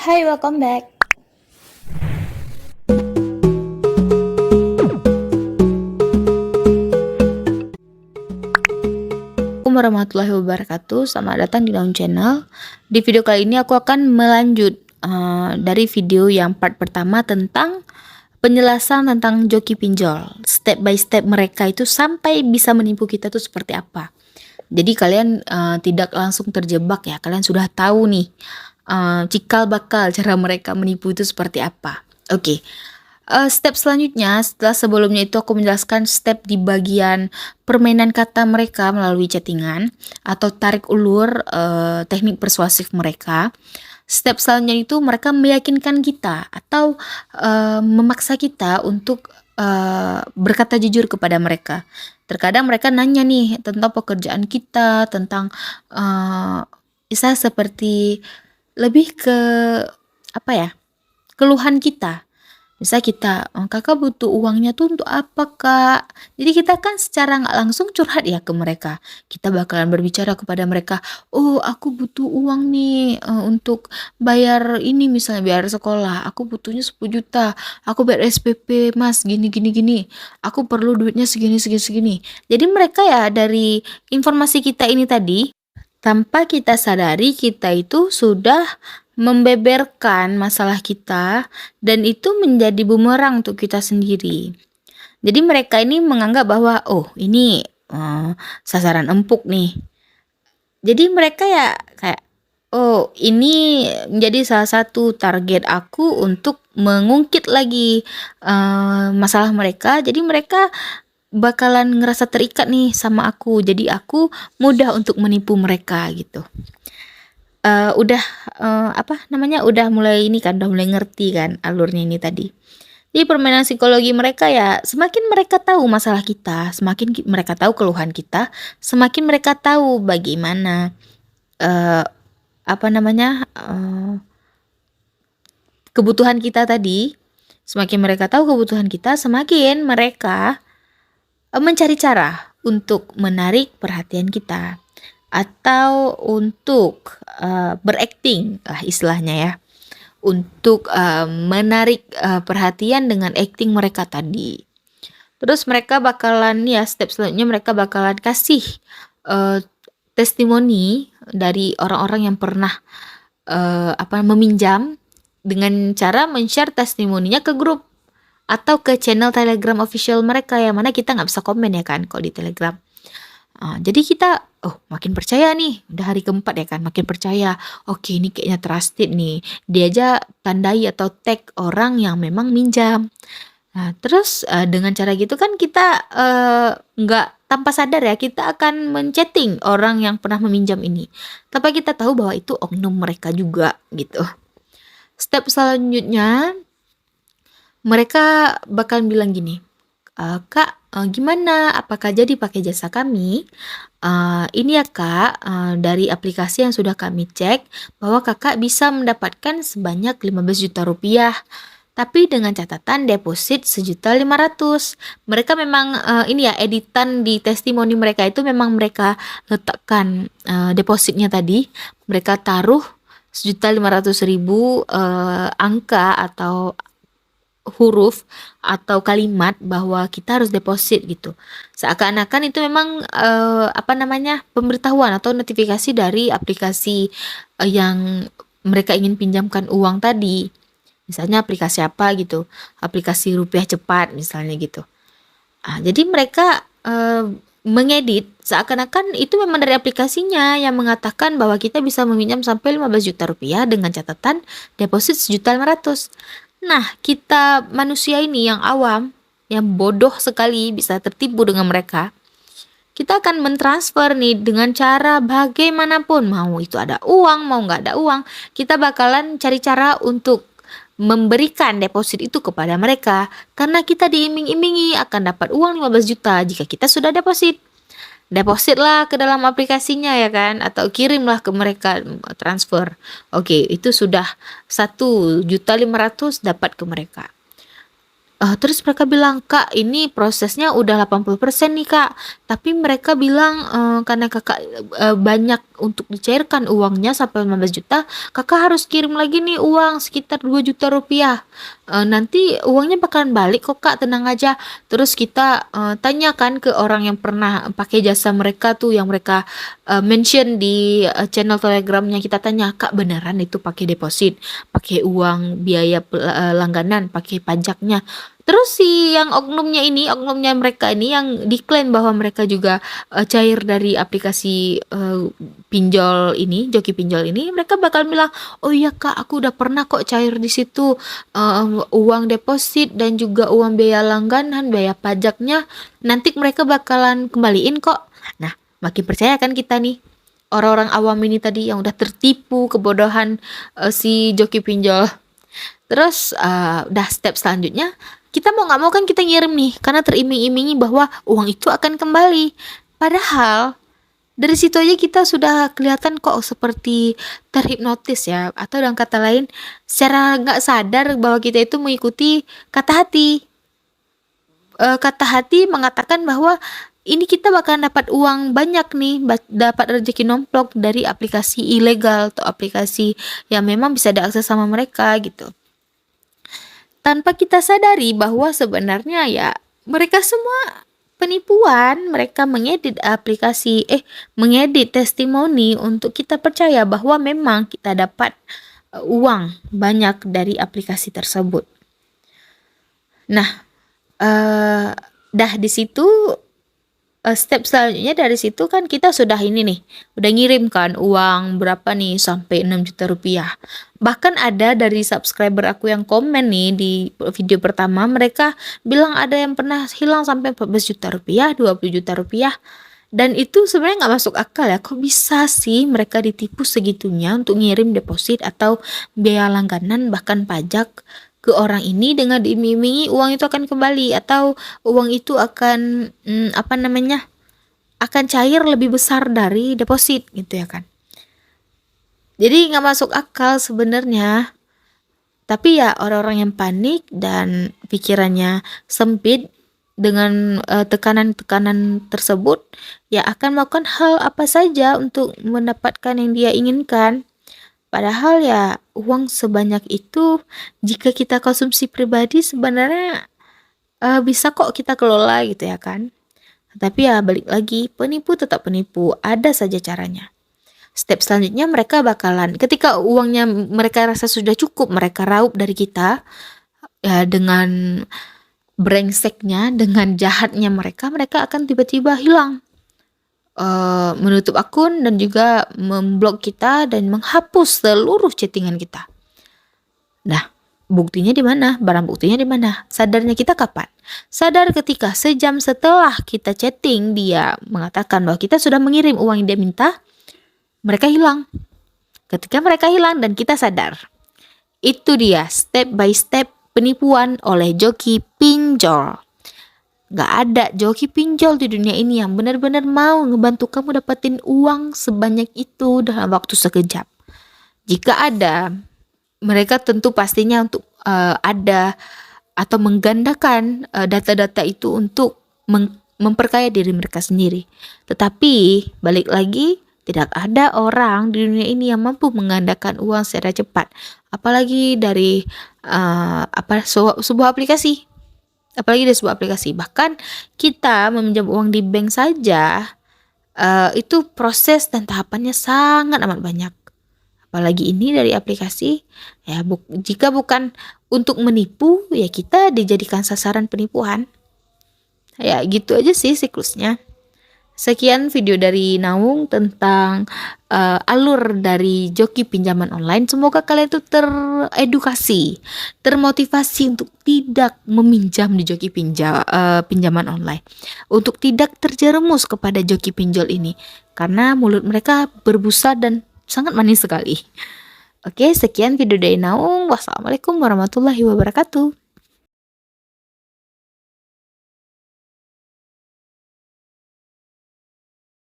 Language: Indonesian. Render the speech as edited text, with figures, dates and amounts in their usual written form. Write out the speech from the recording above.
Hi, welcome back. Assalamualaikum warahmatullahi wabarakatuh. Selamat datang di Daun Channel. Di video kali ini aku akan melanjut dari video yang part pertama tentang penjelasan tentang joki pinjol. Step by step mereka itu sampai bisa menipu kita tuh seperti apa. Jadi kalian tidak langsung terjebak ya. Kalian sudah tahu nih cikal bakal cara mereka menipu itu seperti apa. Oke. Step selanjutnya, setelah sebelumnya itu aku menjelaskan step di bagian permainan kata mereka melalui chattingan atau tarik ulur teknik persuasif mereka. Step selanjutnya itu mereka meyakinkan kita atau memaksa kita untuk berkata jujur kepada mereka. Terkadang mereka nanya nih tentang pekerjaan kita, tentang bisa seperti lebih ke apa ya, keluhan kita. Misal kita, kakak butuh uangnya tuh untuk apa kak? Jadi kita kan secara nggak langsung curhat ya ke mereka. Kita bakalan berbicara kepada mereka, oh aku butuh uang nih untuk bayar ini misalnya bayar sekolah. Aku butuhnya 10 juta. Aku bayar SPP mas gini gini gini. Aku perlu duitnya segini segini segini. Jadi mereka ya dari informasi kita ini tadi, tanpa kita sadari kita itu sudah membeberkan masalah kita dan itu menjadi bumerang untuk kita sendiri. Jadi mereka ini menganggap bahwa oh ini sasaran empuk nih. Jadi mereka ya kayak oh ini menjadi salah satu target aku untuk mengungkit lagi masalah mereka. Jadi mereka bakalan ngerasa terikat nih sama aku. Jadi aku mudah untuk menipu mereka gitu. Udah mulai ini kan, udah mulai ngerti kan alurnya ini tadi. Jadi permainan psikologi mereka ya, semakin mereka tahu masalah kita, semakin mereka tahu keluhan kita, semakin mereka tahu bagaimana kebutuhan kita tadi. Semakin mereka tahu kebutuhan kita, semakin mereka mencari cara untuk menarik perhatian kita atau untuk berakting istilahnya ya, untuk menarik perhatian dengan acting mereka tadi. Terus mereka bakalan ya step selanjutnya mereka bakalan kasih testimoni dari orang-orang yang pernah meminjam dengan cara men-share testimoninya ke grup atau ke channel Telegram official mereka, yang mana kita nggak bisa komen ya kan kalau di Telegram. Jadi kita makin percaya nih, udah hari keempat ya kan, makin percaya. Oke, ini kayaknya trusted nih. Dia aja tandai atau tag orang yang memang minjam. Nah, terus dengan cara gitu kan kita nggak tanpa sadar ya, kita akan men-chatting orang yang pernah meminjam ini. Tanpa kita tahu bahwa itu oknum mereka juga gitu. Step selanjutnya, mereka bakal bilang gini, kak gimana, apakah jadi pakai jasa kami? Ini ya kak, dari aplikasi yang sudah kami cek bahwa kakak bisa mendapatkan sebanyak 15 juta rupiah. Tapi dengan catatan deposit 1.500.000. Mereka memang ini ya, editan di testimoni mereka itu memang mereka letakkan depositnya tadi. Mereka taruh 1.500.000 angka atau huruf atau kalimat bahwa kita harus deposit gitu. Seakan-akan itu memang pemberitahuan atau notifikasi dari aplikasi yang mereka ingin pinjamkan uang tadi. Misalnya aplikasi apa gitu, aplikasi rupiah cepat misalnya gitu. Jadi mereka mengedit seakan-akan itu memang dari aplikasinya yang mengatakan bahwa kita bisa meminjam sampai 15 juta rupiah dengan catatan deposit 1.500.000. Nah, kita manusia ini yang awam, yang bodoh sekali bisa tertipu dengan mereka. Kita akan mentransfer nih dengan cara bagaimanapun, mau itu ada uang, mau nggak ada uang, kita bakalan cari cara untuk memberikan deposit itu kepada mereka karena kita diiming-imingi akan dapat uang 15 juta jika kita sudah deposit. Depositlah ke dalam aplikasinya ya kan, atau kirimlah ke mereka transfer. Oke, itu sudah 1.500.000 dapat ke mereka. Terus mereka bilang, "Kak, ini prosesnya udah 80% nih, Kak." Tapi mereka bilang, karena Kakak, banyak untuk dicairkan uangnya sampai 15 juta, Kakak harus kirim lagi nih uang sekitar 2 juta rupiah. Nanti uangnya bakalan balik kok, Kak, tenang aja." Terus kita, tanyakan ke orang yang pernah pakai jasa mereka tuh, yang mereka, mention di, channel Telegramnya, kita tanya, "Kak, beneran itu pakai deposit, pakai uang biaya langganan, pakai pajaknya?" Terus si yang oknumnya mereka ini yang diklaim bahwa mereka juga, cair dari aplikasi, pinjol ini, joki pinjol ini, mereka bakal bilang, "Oh iya Kak, aku udah pernah kok cair di situ, uang deposit dan juga uang biaya langganan, biaya pajaknya, nanti mereka bakalan kembaliin kok." Nah, makin percaya kan kita nih, orang-orang awam ini tadi yang udah tertipu kebodohan, si joki pinjol. Terus, udah step selanjutnya, kita mau nggak mau kan kita ngirim nih, karena teriming-imingi bahwa uang itu akan kembali. Padahal, dari situ aja kita sudah kelihatan kok seperti terhipnotis ya, atau dengan kata lain, secara nggak sadar bahwa kita itu mengikuti kata hati. Kata hati mengatakan bahwa ini kita bakalan dapat uang banyak nih, dapat rezeki nomplok dari aplikasi ilegal atau aplikasi yang memang bisa diakses sama mereka gitu. Tanpa kita sadari bahwa sebenarnya ya mereka semua penipuan, mereka mengedit testimoni untuk kita percaya bahwa memang kita dapat, uang banyak dari aplikasi tersebut. Nah, dah di situ, step selanjutnya dari situ kan kita sudah ini nih, udah ngirim kan uang berapa nih sampai 6 juta rupiah. Bahkan ada dari subscriber aku yang komen nih di video pertama, mereka bilang ada yang pernah hilang sampai 14 juta rupiah, 20 juta rupiah. Dan itu sebenarnya nggak masuk akal ya, kok bisa sih mereka ditipu segitunya untuk ngirim deposit atau biaya langganan bahkan pajak ke orang ini dengan diiming-imingi uang itu akan kembali atau uang itu akan, akan cair lebih besar dari deposit gitu ya kan. Jadi nggak masuk akal sebenarnya. Tapi ya orang-orang yang panik dan pikirannya sempit dengan, tekanan-tekanan tersebut, ya akan melakukan hal apa saja untuk mendapatkan yang dia inginkan. Padahal ya uang sebanyak itu jika kita konsumsi pribadi sebenarnya, bisa kok kita kelola gitu ya kan. Tapi ya balik lagi, penipu tetap penipu, ada saja caranya. Step selanjutnya mereka bakalan ketika uangnya mereka rasa sudah cukup, mereka raup dari kita, ya dengan brengseknya, dengan jahatnya mereka, mereka akan tiba-tiba hilang. Menutup akun dan juga memblok kita dan menghapus seluruh chattingan kita. Nah, buktinya di mana? Barang buktinya di mana? Sadarnya kita kapan? Sadar ketika sejam setelah kita chatting, dia mengatakan bahwa kita sudah mengirim uang yang dia minta, mereka hilang. Ketika mereka hilang dan kita sadar. Itu dia step by step penipuan oleh joki pinjol. Gak ada joki pinjol di dunia ini yang benar-benar mau ngebantu kamu dapetin uang sebanyak itu dalam waktu sekejap. Jika ada, mereka tentu pastinya untuk ada atau menggandakan data-data itu untuk memperkaya diri mereka sendiri. Tetapi balik lagi, tidak ada orang di dunia ini yang mampu menggandakan uang secara cepat, apalagi dari sebuah aplikasi. Bahkan kita meminjam uang di bank saja, itu proses dan tahapannya sangat amat banyak. Apalagi ini dari aplikasi, ya jika bukan untuk menipu, ya kita dijadikan sasaran penipuan. Ya gitu aja sih siklusnya. Sekian video dari Naung tentang alur dari joki pinjaman online. Semoga kalian tuh teredukasi, termotivasi untuk tidak meminjam di joki pinjaman online, untuk tidak terjerumus kepada joki pinjol ini, karena mulut mereka berbusa dan sangat manis sekali. Oke, sekian video dari Naung. Wassalamualaikum warahmatullahi wabarakatuh.